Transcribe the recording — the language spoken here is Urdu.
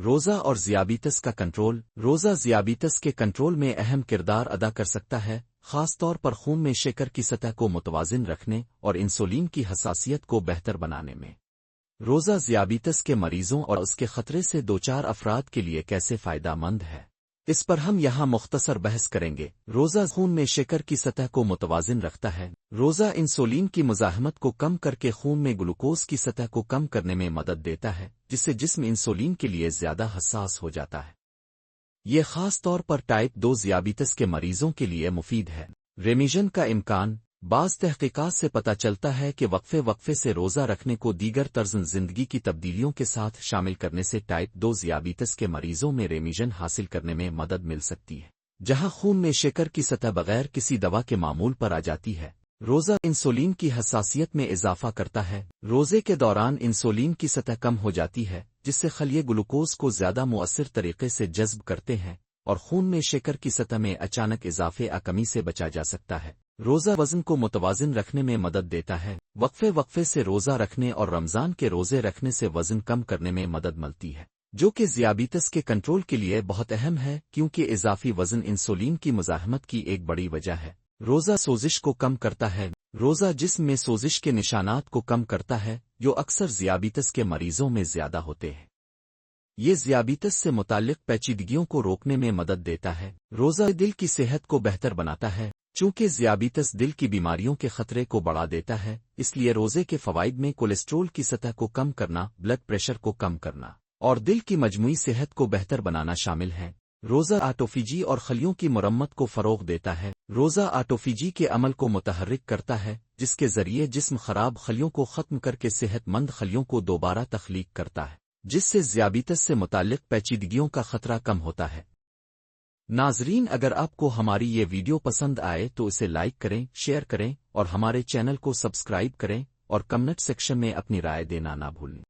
روزہ اور ذیابیطس کا کنٹرول۔ روزہ ذیابیطس کے کنٹرول میں اہم کردار ادا کر سکتا ہے، خاص طور پر خون میں شکر کی سطح کو متوازن رکھنے اور انسولین کی حساسیت کو بہتر بنانے میں۔ روزہ ذیابیطس کے مریضوں اور اس کے خطرے سے دوچار افراد کے لیے کیسے فائدہ مند ہے، اس پر ہم یہاں مختصر بحث کریں گے۔ روزہ خون میں شکر کی سطح کو متوازن رکھتا ہے۔ روزہ انسولین کی مزاحمت کو کم کر کے خون میں گلوکوز کی سطح کو کم کرنے میں مدد دیتا ہے، جس سے جسم انسولین کے لیے زیادہ حساس ہو جاتا ہے۔ یہ خاص طور پر ٹائپ 2 ذیابیطس کے مریضوں کے لیے مفید ہے۔ ریمیجن کا امکان۔ بعض تحقیقات سے پتہ چلتا ہے کہ وقفے سے روزہ رکھنے کو دیگر طرز زندگی کی تبدیلیوں کے ساتھ شامل کرنے سے ٹائپ 2 ذیابیطس کے مریضوں میں ریمیجن حاصل کرنے میں مدد مل سکتی ہے، جہاں خون میں شکر کی سطح بغیر کسی دوا کے معمول پر آ جاتی ہے۔ روزہ انسولین کی حساسیت میں اضافہ کرتا ہے۔ روزے کے دوران انسولین کی سطح کم ہو جاتی ہے، جس سے خلیے گلوکوز کو زیادہ مؤثر طریقے سے جذب کرتے ہیں اور خون میں شکر کی سطح میں اچانک اضافے کمی سے بچا جا سکتا ہے۔ روزہ وزن کو متوازن رکھنے میں مدد دیتا ہے۔ وقفے سے روزہ رکھنے اور رمضان کے روزے رکھنے سے وزن کم کرنے میں مدد ملتی ہے، جو کہ ذیابیطس کے کنٹرول کے لیے بہت اہم ہے، کیونکہ اضافی وزن انسولین کی مزاحمت کی ایک بڑی وجہ ہے۔ روزہ سوزش کو کم کرتا ہے۔ روزہ جسم میں سوزش کے نشانات کو کم کرتا ہے، جو اکثر ذیابیطس کے مریضوں میں زیادہ ہوتے ہیں۔ یہ ذیابیطس سے متعلق پیچیدگیوں کو روکنے میں مدد دیتا ہے۔ روزہ دل کی صحت کو بہتر بناتا ہے۔ چونکہ ذیابیطس دل کی بیماریوں کے خطرے کو بڑھا دیتا ہے، اس لیے روزے کے فوائد میں کولیسٹرول کی سطح کو کم کرنا، بلڈ پریشر کو کم کرنا اور دل کی مجموعی صحت کو بہتر بنانا شامل ہے۔ روزہ آٹوفیجی اور خلیوں کی مرمت کو فروغ دیتا ہے۔ روزہ آٹوفیجی کے عمل کو متحرک کرتا ہے، جس کے ذریعے جسم خراب خلیوں کو ختم کر کے صحت مند خلیوں کو دوبارہ تخلیق کرتا ہے، جس سے ذیابیطس سے متعلق پیچیدگیوں کا خطرہ کم ہوتا ہے۔ ناظرین، اگر آپ کو ہماری یہ ویڈیو پسند آئے تو اسے لائک کریں، شیئر کریں اور ہمارے چینل کو سبسکرائب کریں اور کمنٹ سیکشن میں اپنی رائے دینا نہ بھولیں۔